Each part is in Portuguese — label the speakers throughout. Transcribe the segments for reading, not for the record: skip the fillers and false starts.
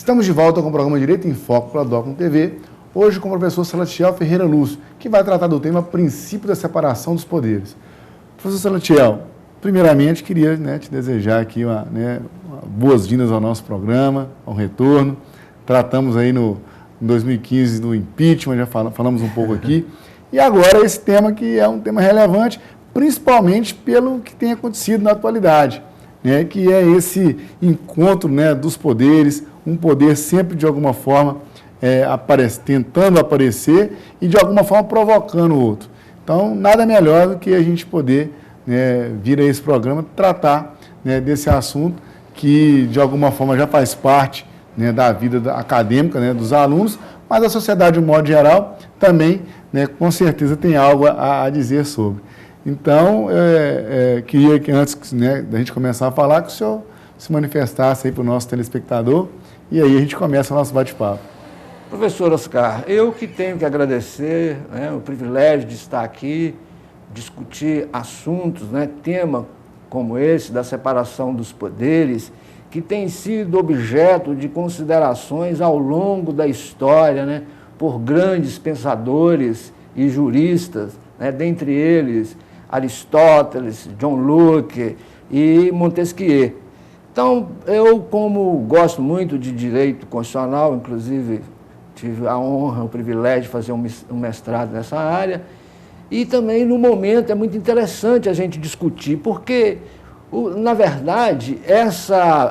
Speaker 1: Estamos de volta com o programa Direito em Foco pela Docum TV, hoje com o professor Salatiel Ferreira Lúcio, que vai tratar do tema Princípio da Separação dos Poderes. Professor Salatiel, primeiramente queria te desejar aqui boas-vindas ao nosso programa, ao retorno. Tratamos aí em 2015 do impeachment, já falamos um pouco aqui. E agora esse tema que é um tema relevante, principalmente pelo que tem acontecido na atualidade, que é esse encontro dos poderes, um poder sempre de alguma forma tentando aparecer e de alguma forma provocando o outro. Então, nada melhor do que a gente poder vir a esse programa tratar desse assunto que de alguma forma já faz parte da vida acadêmica dos alunos, mas a sociedade, de um modo geral, também com certeza tem algo a dizer sobre. Então, queria que antes da gente começar a falar, que o senhor se manifestasse aí para o nosso telespectador, e aí a gente começa o nosso bate-papo.
Speaker 2: Professor Oscar, eu que tenho que agradecer o privilégio de estar aqui, discutir assuntos, tema como esse, da separação dos poderes, que tem sido objeto de considerações ao longo da história, por grandes pensadores e juristas, dentre eles Aristóteles, John Locke e Montesquieu. Então, eu, como gosto muito de direito constitucional, inclusive tive a honra, o privilégio de fazer um mestrado nessa área, e também, no momento, é muito interessante a gente discutir, porque, na verdade,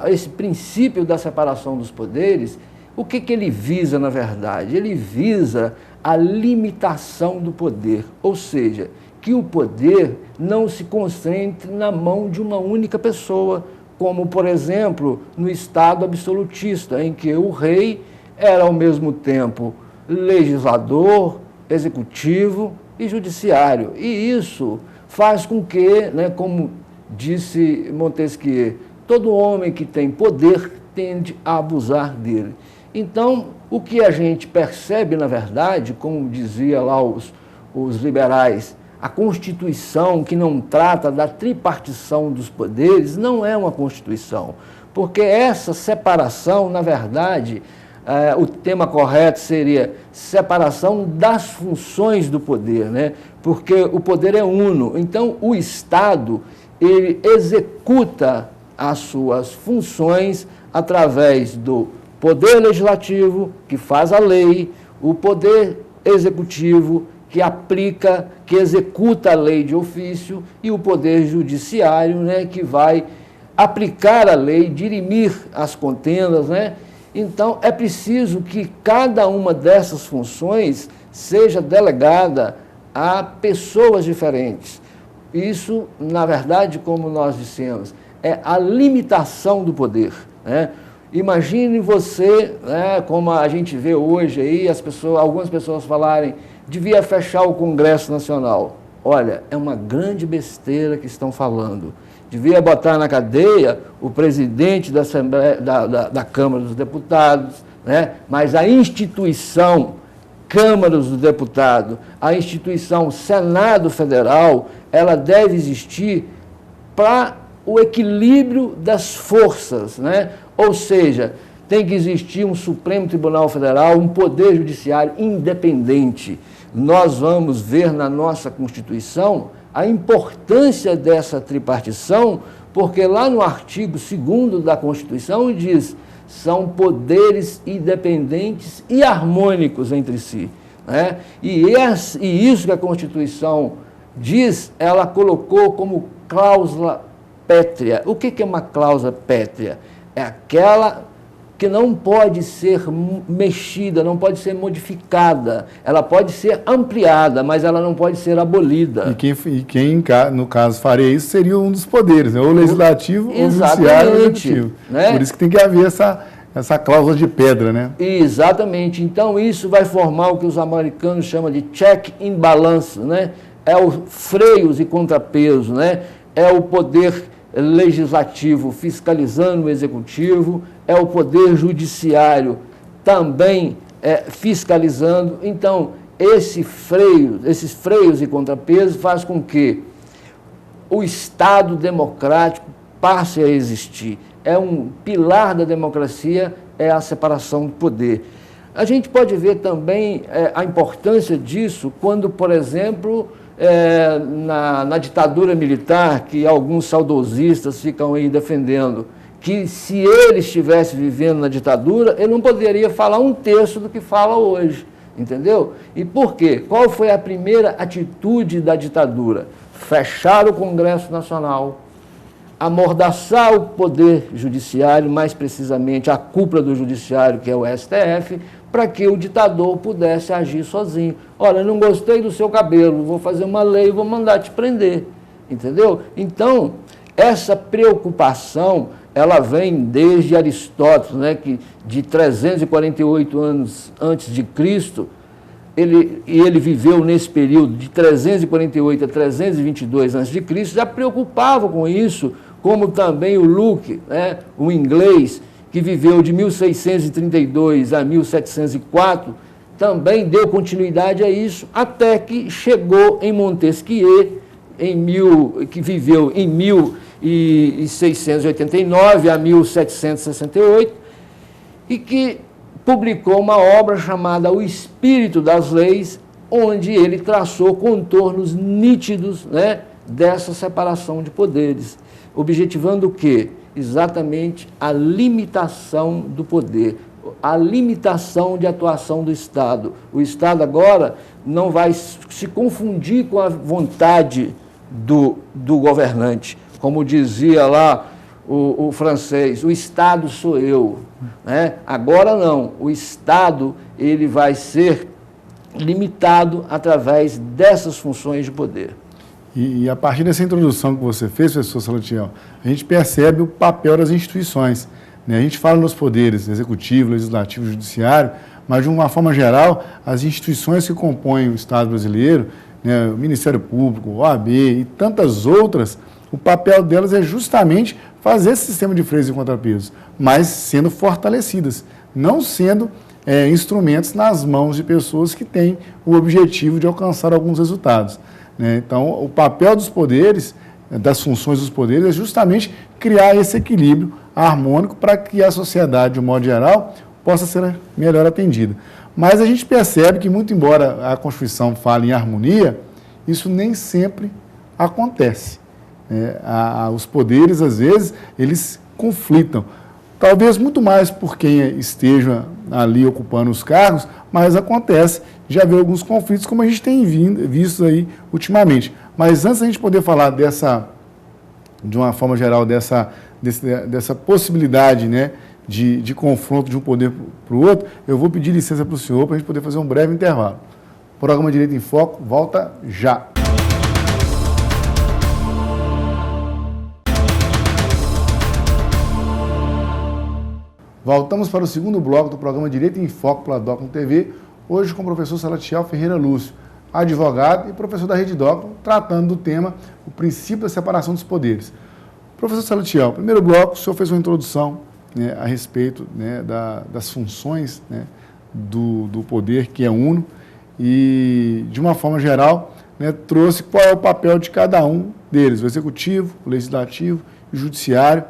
Speaker 2: esse princípio da separação dos poderes, o que ele visa, na verdade? Ele visa a limitação do poder, ou seja, que o poder não se concentre na mão de uma única pessoa, como, por exemplo, no Estado absolutista, em que o rei era, ao mesmo tempo, legislador, executivo e judiciário. E isso faz com que, como disse Montesquieu, todo homem que tem poder tende a abusar dele. Então, o que a gente percebe, na verdade, como dizia lá os liberais, a Constituição que não trata da tripartição dos poderes não é uma Constituição, porque essa separação, na verdade, o tema correto seria separação das funções do poder, porque o poder é uno. Então, o Estado, ele executa as suas funções através do poder legislativo, que faz a lei, o poder executivo, que aplica, que executa a lei de ofício, e o poder judiciário, que vai aplicar a lei, dirimir as contendas, Então, é preciso que cada uma dessas funções seja delegada a pessoas diferentes. Isso, na verdade, como nós dissemos, é a limitação do poder, Imagine você, como a gente vê hoje aí, algumas pessoas falarem, devia fechar o Congresso Nacional. Olha, é uma grande besteira que estão falando. Devia botar na cadeia o presidente da Assembleia, da Câmara dos Deputados, mas a instituição Câmara dos Deputados, a instituição Senado Federal, ela deve existir para o equilíbrio das forças, Ou seja, tem que existir um Supremo Tribunal Federal, um poder judiciário independente. Nós vamos ver na nossa Constituição a importância dessa tripartição, porque lá no artigo 2º da Constituição diz, são poderes independentes e harmônicos entre si. E isso que a Constituição diz, ela colocou como cláusula pétrea. O que é uma cláusula pétrea? É aquela que não pode ser mexida, não pode ser modificada. Ela pode ser ampliada, mas ela não pode ser abolida.
Speaker 1: E quem no caso, faria isso seria um dos poderes, o legislativo, o judiciário ou o executivo. Por isso que tem que haver essa cláusula de pedra,
Speaker 2: Exatamente. Então, isso vai formar o que os americanos chamam de check and balance, É o freios e contrapeso, É o poder legislativo fiscalizando o executivo, é o poder judiciário também fiscalizando. Então, esses freios e contrapesos faz com que o Estado democrático passe a existir. É um pilar da democracia é a separação do poder. A gente pode ver também a importância disso quando, por exemplo, na ditadura militar, que alguns saudosistas ficam aí defendendo, que se ele estivesse vivendo na ditadura, ele não poderia falar um terço do que fala hoje, entendeu? E por quê? Qual foi a primeira atitude da ditadura? Fechar o Congresso Nacional, amordaçar o poder judiciário, mais precisamente a cúpula do judiciário, que é o STF, para que o ditador pudesse agir sozinho. Olha, não gostei do seu cabelo, vou fazer uma lei e vou mandar te prender, entendeu? Então, essa preocupação, ela vem desde Aristóteles, né, que de 348 anos antes de Cristo, ele viveu nesse período de 348 a 322 a.C., já preocupava com isso, como também o Locke, né, o inglês, que viveu de 1632 a 1704, também deu continuidade a isso, até que chegou em Montesquieu, que viveu em 1689 a 1768, e que publicou uma obra chamada O Espírito das Leis, onde ele traçou contornos nítidos, né, dessa separação de poderes, objetivando o quê? Exatamente a limitação do poder, a limitação de atuação do Estado. O Estado agora não vai se confundir com a vontade do governante, como dizia lá o francês, o Estado sou eu, né? Agora não, o Estado ele vai ser limitado através dessas funções de poder.
Speaker 1: E a partir dessa introdução que você fez, professor Salatiel, a gente percebe o papel das instituições, né? A gente fala nos poderes executivo, legislativo, judiciário, mas de uma forma geral, as instituições que compõem o Estado brasileiro, né, o Ministério Público, o OAB e tantas outras, o papel delas é justamente fazer esse sistema de freios e contrapesos, mas sendo fortalecidas, não sendo instrumentos nas mãos de pessoas que têm o objetivo de alcançar alguns resultados, né? Então, o papel dos poderes, das funções dos poderes, é justamente criar esse equilíbrio harmônico para que a sociedade, de um modo geral, possa ser melhor atendida. Mas a gente percebe que, muito embora a Constituição fale em harmonia, isso nem sempre acontece. Os poderes, às vezes, eles conflitam. Talvez muito mais por quem esteja ali ocupando os cargos, mas acontece de haver alguns conflitos, como a gente tem visto aí ultimamente. Mas antes da gente poder falar de uma forma geral, dessa possibilidade, né, de confronto de um poder para o outro, eu vou pedir licença para o senhor para a gente poder fazer um breve intervalo. O programa Direito em Foco volta já. Voltamos para o segundo bloco do programa Direito em Foco pela Docno TV, hoje com o professor Salatiel Ferreira Lúcio, advogado e professor da Rede Docno, tratando do tema o princípio da separação dos poderes. Professor Salatiel, primeiro bloco, o senhor fez uma introdução, né, a respeito, né, das funções, né, do poder que é uno e, de uma forma geral, né, trouxe qual é o papel de cada um deles, o executivo, o legislativo e o judiciário,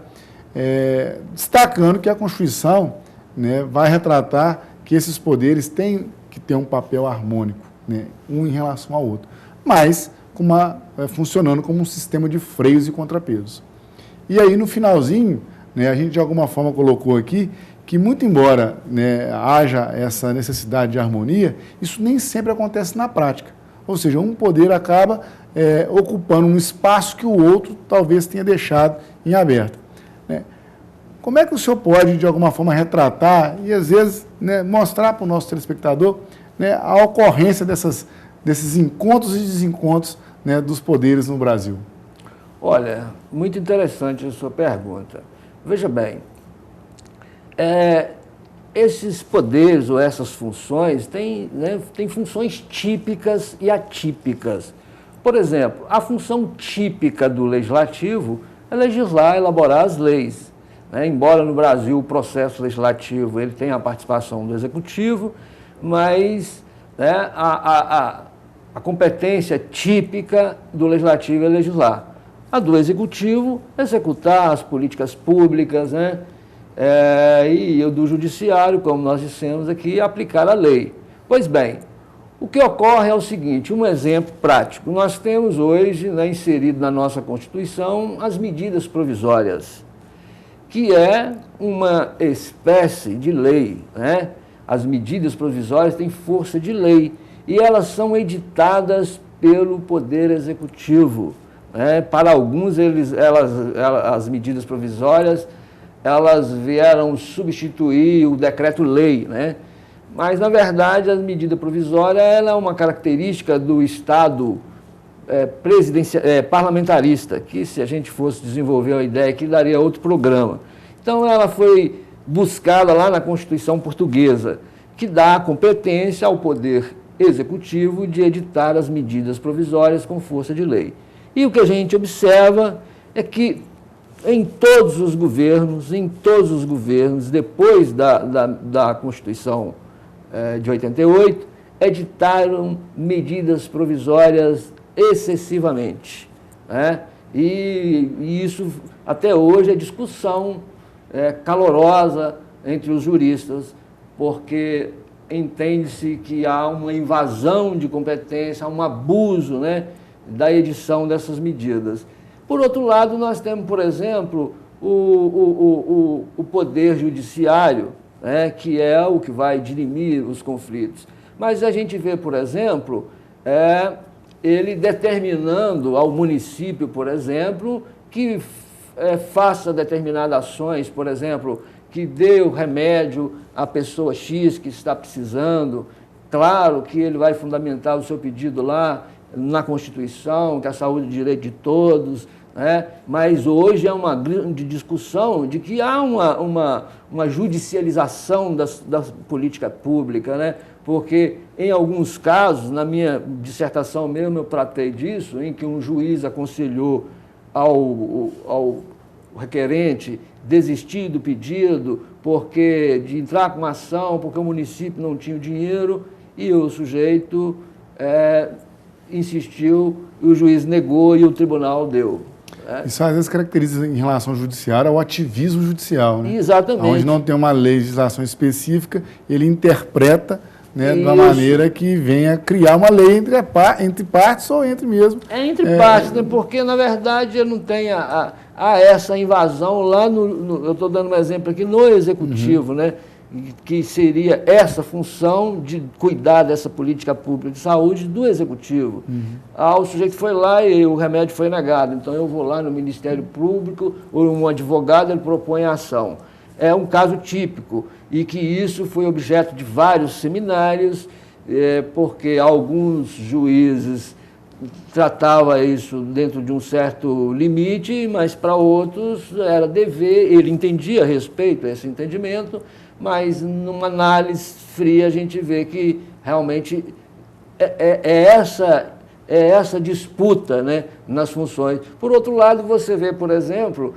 Speaker 1: destacando que a Constituição, né, vai retratar que esses poderes têm que ter um papel harmônico, né, um em relação ao outro, mas funcionando como um sistema de freios e contrapesos. E aí, no finalzinho, né, a gente de alguma forma colocou aqui que, muito embora, né, haja essa necessidade de harmonia, isso nem sempre acontece na prática. Ou seja, um poder acaba ocupando um espaço que o outro talvez tenha deixado em aberto. Né? Como é que o senhor pode, de alguma forma, retratar e, às vezes, né, mostrar para o nosso telespectador, né, a ocorrência desses encontros e desencontros, né, dos poderes no Brasil?
Speaker 2: Olha, muito interessante a sua pergunta. Veja bem, esses poderes ou essas funções têm funções típicas e atípicas. Por exemplo, a função típica do legislativo é legislar, elaborar as leis. Né? Embora no Brasil o processo legislativo ele tenha a participação do executivo, mas, né, a competência típica do legislativo é legislar. A do executivo, executar as políticas públicas, né? e do judiciário, como nós dissemos aqui, aplicar a lei. Pois bem, o que ocorre é o seguinte, um exemplo prático. Nós temos hoje, né, inserido na nossa Constituição, as medidas provisórias, que é uma espécie de lei, né? As medidas provisórias têm força de lei e elas são editadas pelo Poder Executivo, né? Para alguns, as medidas provisórias, elas vieram substituir o decreto-lei, né? Mas, na verdade, a medida provisória ela é uma característica do Estado parlamentarista, que se a gente fosse desenvolver a ideia aqui, daria outro programa. Então, ela foi buscada lá na Constituição Portuguesa, que dá competência ao Poder Executivo de editar as medidas provisórias com força de lei. E o que a gente observa é que em todos os governos, depois da Constituição de 88, editaram medidas provisórias excessivamente, né? E isso até hoje é discussão calorosa entre os juristas, porque entende-se que há uma invasão de competência, há um abuso, né, da edição dessas medidas. Por outro lado, nós temos, por exemplo, o Poder Judiciário, né, que é o que vai dirimir os conflitos. Mas a gente vê, por exemplo, ele determinando ao município, por exemplo, que faça determinadas ações, por exemplo, que dê o remédio à pessoa X que está precisando. Claro que ele vai fundamentar o seu pedido lá na Constituição, que a saúde é direito de todos, né? Mas hoje é uma grande discussão de que há uma judicialização da política pública, né? Porque, em alguns casos, na minha dissertação mesmo, eu tratei disso, em que um juiz aconselhou ao requerente desistir do pedido de entrar com uma ação, porque o município não tinha o dinheiro, e o sujeito insistiu, e o juiz negou e o tribunal deu.
Speaker 1: Isso às vezes caracteriza em relação ao judiciário o ativismo judicial, né?
Speaker 2: Exatamente.
Speaker 1: Onde não tem uma legislação específica, ele interpreta, né, de uma maneira que venha criar uma lei entre partes ou entre mesmo.
Speaker 2: Entre partes, né? Porque, na verdade, não tem essa invasão lá eu estou dando um exemplo aqui, no Executivo, né? Que seria essa função de cuidar dessa política pública de saúde do Executivo. O sujeito foi lá e o remédio foi negado, então eu vou lá no Ministério Público, ou um advogado, ele propõe a ação. É um caso típico, e que isso foi objeto de vários seminários, porque alguns juízes tratavam isso dentro de um certo limite, mas para outros era dever, ele entendia a respeito a esse entendimento, mas numa análise fria a gente vê que realmente essa disputa, né, nas funções. Por outro lado, você vê, por exemplo,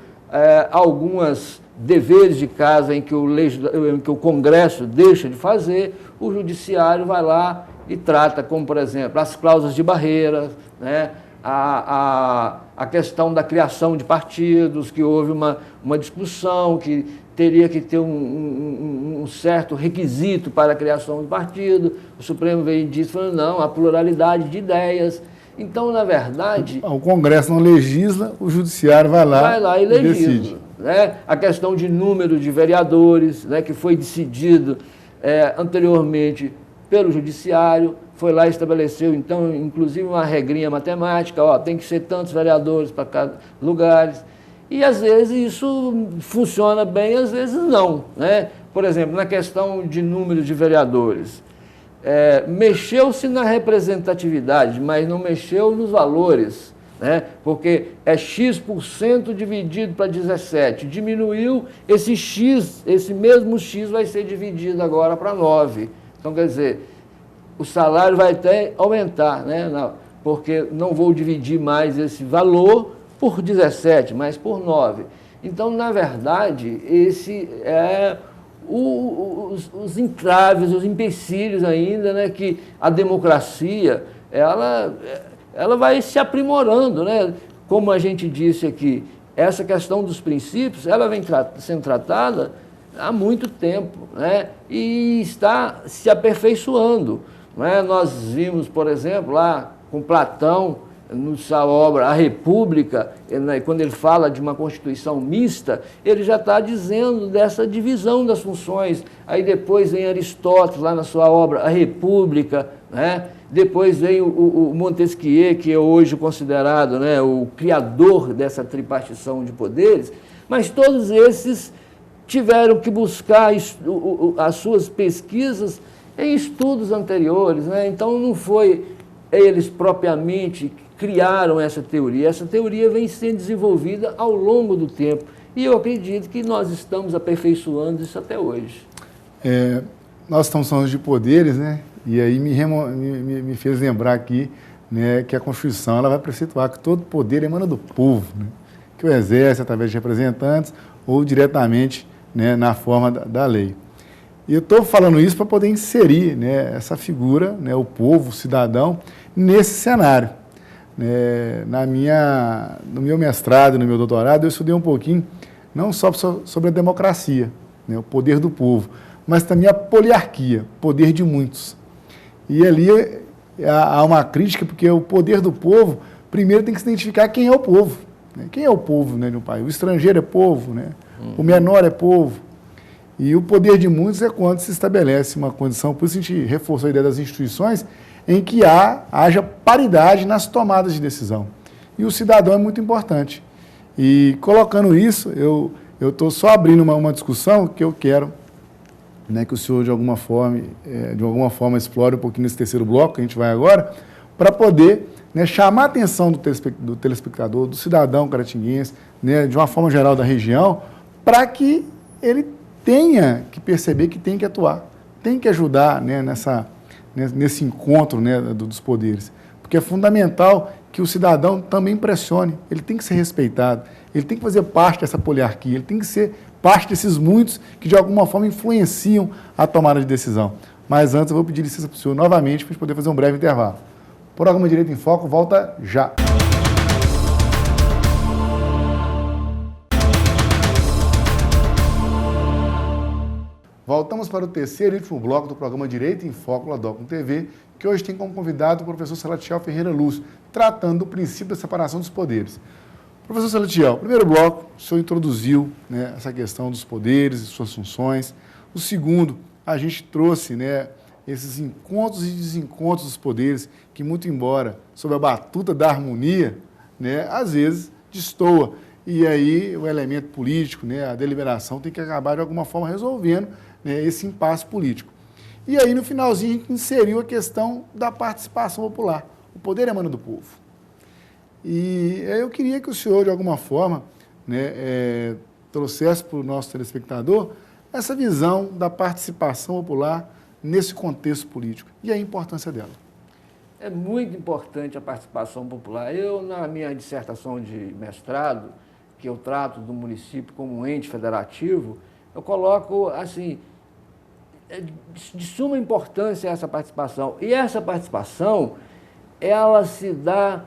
Speaker 2: algumas deveres de casa em que o Congresso deixa de fazer, o Judiciário vai lá e trata, como, por exemplo, as cláusulas de barreira, né, a questão da criação de partidos, que houve uma discussão que teria que ter um certo requisito para a criação de partido. O Supremo veio e disse, falando, não, a pluralidade de ideias. Então, na verdade...
Speaker 1: O Congresso não legisla, o Judiciário vai lá
Speaker 2: e legisla,
Speaker 1: decide.
Speaker 2: Né? A questão de número de vereadores, né, que foi decidido anteriormente pelo Judiciário, foi lá e estabeleceu, então, inclusive uma regrinha matemática, tem que ser tantos vereadores para cada lugar. E, às vezes, isso funciona bem, às vezes não, né? Por exemplo, na questão de número de vereadores, mexeu-se na representatividade, mas não mexeu nos valores, né? Porque é X% dividido para 17, diminuiu, esse mesmo X vai ser dividido agora para 9. Então, quer dizer, o salário vai até aumentar, né? Porque não vou dividir mais esse valor por 17, mas por 9. Então, na verdade, esse os entraves, os empecilhos ainda, né, que a democracia, ela vai se aprimorando, né? Como a gente disse aqui, essa questão dos princípios, ela vem sendo tratada há muito tempo, né? E está se aperfeiçoando. Né? Nós vimos, por exemplo, lá com Platão, na sua obra A República, quando ele fala de uma Constituição mista, ele já está dizendo dessa divisão das funções. Aí depois vem Aristóteles, lá na sua obra A República, né? Depois vem o Montesquieu, que é hoje considerado, né, o criador dessa tripartição de poderes, mas todos esses tiveram que buscar as suas pesquisas em estudos anteriores, né? Então não foi eles propriamente que criaram essa teoria vem sendo desenvolvida ao longo do tempo, e eu acredito que nós estamos aperfeiçoando isso até hoje.
Speaker 1: Nós estamos falando de poderes, né? E aí me fez lembrar aqui, né, que a Constituição ela vai preceituar que todo poder emana do povo, né? Que o exerce através de representantes ou diretamente, né, na forma da lei. E eu estou falando isso para poder inserir, né, essa figura, né, o povo, o cidadão, nesse cenário. No meu mestrado, no meu doutorado, eu estudei um pouquinho, não só sobre a democracia, né, o poder do povo, mas também a poliarquia, poder de muitos. E ali há uma crítica, porque o poder do povo, primeiro tem que se identificar quem é o povo. Né? Quem é o povo, né, de um país? O estrangeiro é povo, né? O menor é povo. E o poder de muitos é quando se estabelece uma condição, por isso a gente reforçou a ideia das instituições, em que haja paridade nas tomadas de decisão. E o cidadão é muito importante. E colocando isso, eu estou só abrindo uma discussão que eu quero, né, que o senhor de alguma forma explore um pouquinho nesse terceiro bloco, que a gente vai agora, para poder, né, chamar a atenção do telespectador, do cidadão caratinguense, né, de uma forma geral da região, para que ele tenha que perceber que tem que atuar, tem que ajudar, né, nesse encontro, né, dos poderes. Porque é fundamental que o cidadão também pressione, ele tem que ser respeitado, ele tem que fazer parte dessa poliarquia, ele tem que ser parte desses muitos que de alguma forma influenciam a tomada de decisão. Mas antes eu vou pedir licença para o senhor novamente para a gente poder fazer um breve intervalo. O programa Direito em Foco volta já. Voltamos para o terceiro e último bloco do programa Direito em Foco, da Docum TV, que hoje tem como convidado o professor Salatiel Ferreira Luz, tratando do princípio da separação dos poderes. Professor Salatiel, primeiro bloco, o senhor introduziu, né, essa questão dos poderes e suas funções. O segundo, a gente trouxe, né, esses encontros e desencontros dos poderes, que muito embora sob a batuta da harmonia, né, às vezes destoa. E aí o elemento político, né, a deliberação tem que acabar de alguma forma resolvendo, né, esse impasse político. E aí no finalzinho a gente inseriu a questão da participação popular. O poder emana do povo. E eu queria que o senhor, de alguma forma, né, trouxesse para o nosso telespectador essa visão da participação popular nesse contexto político e a importância dela.
Speaker 2: É muito importante a participação popular. Eu, na minha dissertação de mestrado, que eu trato do município como um ente federativo, eu coloco, assim, de suma importância essa participação. E essa participação, ela se dá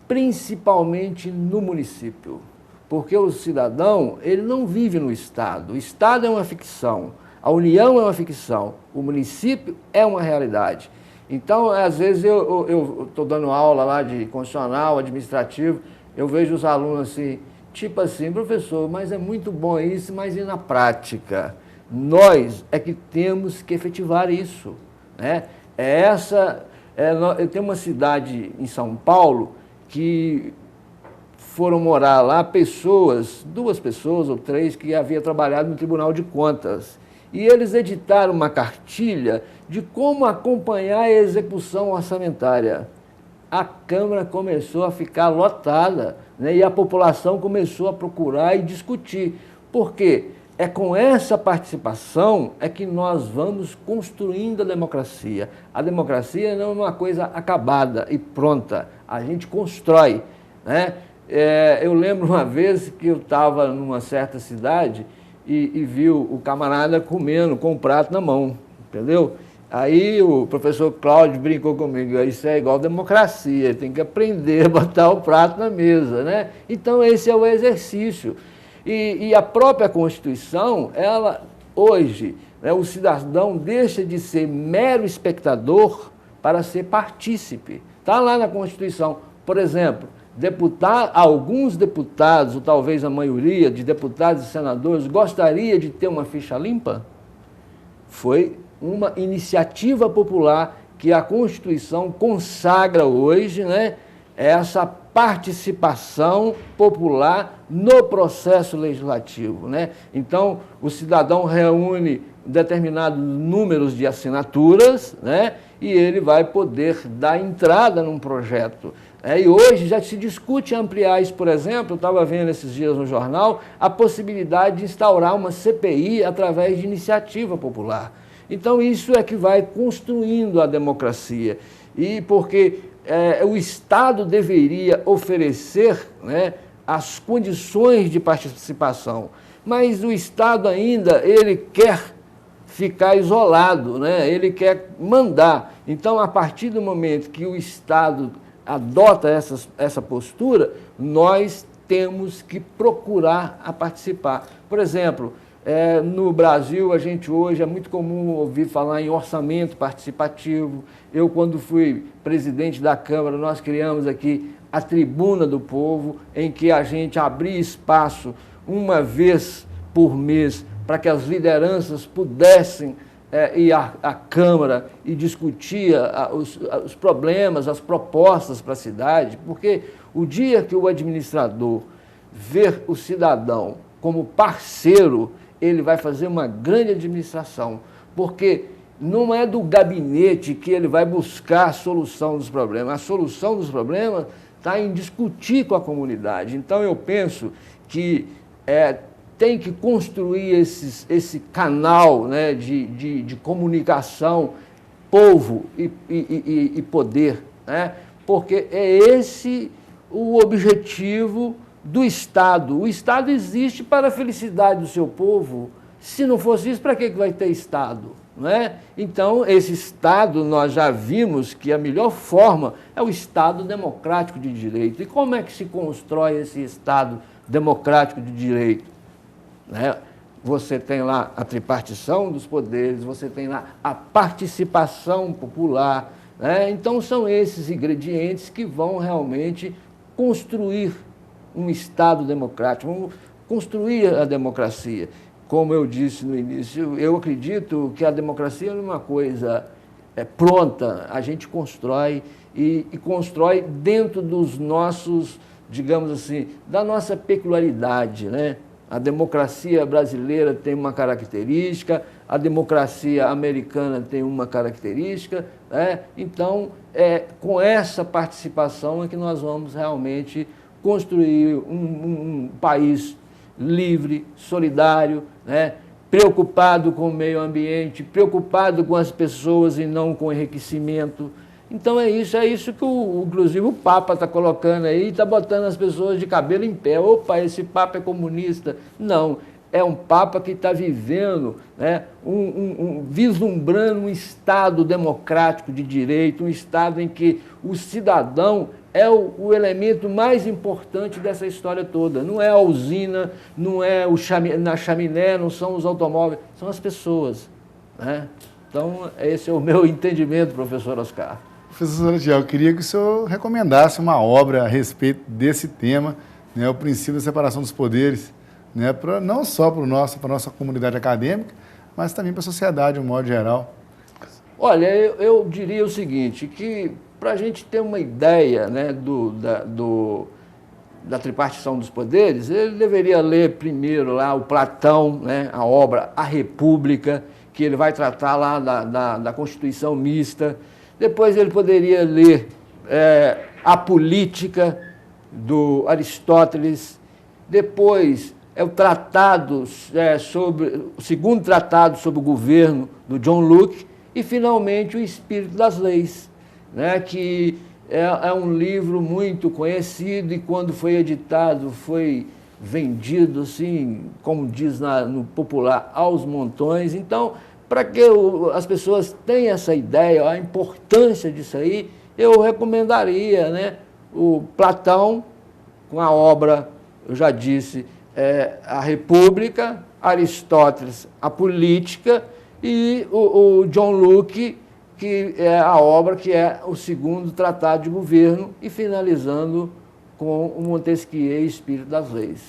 Speaker 2: principalmente no município, porque o cidadão, ele não vive no Estado. O Estado é uma ficção, a União é uma ficção, o município é uma realidade. Então, às vezes, eu estou dando aula lá de constitucional, administrativo, eu vejo os alunos assim, tipo assim, professor, mas é muito bom isso, mas e na prática? Nós é que temos que efetivar isso, né? Eu tenho uma cidade em São Paulo que foram morar lá duas pessoas ou três que haviam trabalhado no Tribunal de Contas. E eles editaram uma cartilha de como acompanhar a execução orçamentária. A Câmara começou a ficar lotada, né, e a população começou a procurar e discutir. Por quê? É com essa participação é que nós vamos construindo a democracia. A democracia não é uma coisa acabada e pronta, a gente constrói, né? Eu lembro uma vez que eu estava numa certa cidade e vi o camarada comendo com o prato na mão, entendeu? Aí o professor Cláudio brincou comigo, isso é igual democracia, tem que aprender a botar o prato na mesa, né? Então esse é o exercício. E a própria Constituição, ela Hoje, né, o cidadão deixa de ser mero espectador para ser partícipe. Está lá na Constituição. Por exemplo, alguns deputados, ou talvez a maioria de deputados e senadores, gostaria de ter uma ficha limpa? Foi uma iniciativa popular que a Constituição consagra hoje, né, essa participação popular no processo legislativo, né? Então, o cidadão reúne determinados números de assinaturas, né, e ele vai poder dar entrada num projeto. E hoje já se discute ampliar isso, por exemplo, eu estava vendo esses dias no jornal, a possibilidade de instaurar uma CPI através de iniciativa popular. Então, isso é que vai construindo a democracia. E porque o Estado deveria oferecer, né, as condições de participação, mas o Estado ainda ele quer ficar isolado, né? Ele quer mandar. Então, a partir do momento que o Estado adota essa postura, nós temos que procurar a participar. Por exemplo, no Brasil, a gente hoje é muito comum ouvir falar em orçamento participativo. Eu, quando fui presidente da Câmara, nós criamos aqui a Tribuna do Povo, em que a gente abria espaço uma vez por mês para que as lideranças pudessem ir à Câmara e discutir os problemas, as propostas para a cidade, porque o dia que o administrador ver o cidadão como parceiro, ele vai fazer uma grande administração, porque não é do gabinete que ele vai buscar a solução dos problemas. A solução dos problemas está em discutir com a comunidade. Então, eu penso que tem que construir esse canal, né, de comunicação, povo e poder, né, porque é esse o objetivo do Estado. O Estado existe para a felicidade do seu povo. Se não fosse isso, para que vai ter Estado? Não é? Então, esse Estado, nós já vimos que a melhor forma é o Estado democrático de direito. E como é que se constrói esse Estado democrático de direito? Né? Você tem lá a tripartição dos poderes, você tem lá a participação popular, né? Então, são esses ingredientes que vão realmente construir um Estado democrático, vamos construir a democracia. Como eu disse no início, eu acredito que a democracia não é uma coisa pronta, a gente constrói e constrói dentro dos nossos, digamos assim, da nossa peculiaridade, né? A democracia brasileira tem uma característica, a democracia americana tem uma característica, né? Então, com essa participação é que nós vamos realmente construir um país livre, solidário, né? Preocupado com o meio ambiente, preocupado com as pessoas e não com o enriquecimento. Então é isso que inclusive o Papa está colocando aí, está botando as pessoas de cabelo em pé. Opa, esse Papa é comunista. Não, é um Papa que está vivendo, né, vislumbrando um Estado democrático de direito, um Estado em que o cidadão é o elemento mais importante dessa história toda. Não é a usina, não é na chaminé, não são os automóveis, são as pessoas, né? Então, esse é o meu entendimento, professor Oscar.
Speaker 1: Professor Salatiel, eu queria que o senhor recomendasse uma obra a respeito desse tema, né, o princípio da separação dos poderes, né, não só para a nossa comunidade acadêmica, mas também para a sociedade, de um modo geral.
Speaker 2: Olha, eu diria o seguinte, que para a gente ter uma ideia, né, da tripartição dos poderes, ele deveria ler primeiro lá o Platão, né, a obra A República, que ele vai tratar lá da Constituição Mista. Depois ele poderia ler A Política, do Aristóteles. Depois o tratado o segundo tratado sobre o governo, do John Locke. E, finalmente, o Espírito das Leis, né, que é um livro muito conhecido e, quando foi editado, foi vendido, assim, como diz no popular, aos montões. Então, para que as pessoas tenham essa ideia, a importância disso aí, eu recomendaria, né, o Platão, com a obra, eu já disse, A República, Aristóteles, a política, e o John Locke, que é a obra que é o segundo tratado de governo, e finalizando com o Montesquieu, Espírito das Leis.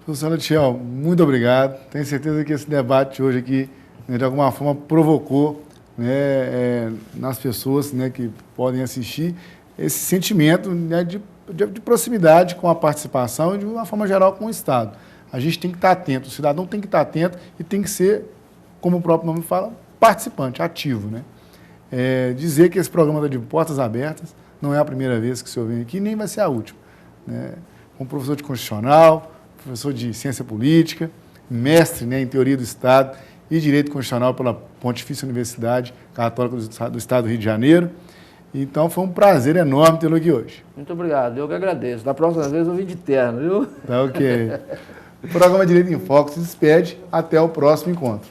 Speaker 1: Professor Salatiel, muito obrigado. Tenho certeza que esse debate hoje aqui, né, de alguma forma, provocou, né, nas pessoas, né, que podem assistir esse sentimento, né, de proximidade com a participação e, de uma forma geral, com o Estado. A gente tem que estar atento, o cidadão tem que estar atento e tem que ser, como o próprio nome fala, participante, ativo, né? Dizer que esse programa está de portas abertas, não é a primeira vez que o senhor vem aqui, nem vai ser a última, né? Como professor de Constitucional, professor de Ciência Política, mestre, né, em Teoria do Estado e Direito Constitucional pela Pontifícia Universidade Católica do Estado do Rio de Janeiro. Então, foi um prazer enorme tê-lo aqui hoje.
Speaker 2: Muito obrigado, eu que agradeço. Da próxima vez eu vim de terno, viu?
Speaker 1: Tá ok. O programa Direito em Foco se despede. Até o próximo encontro.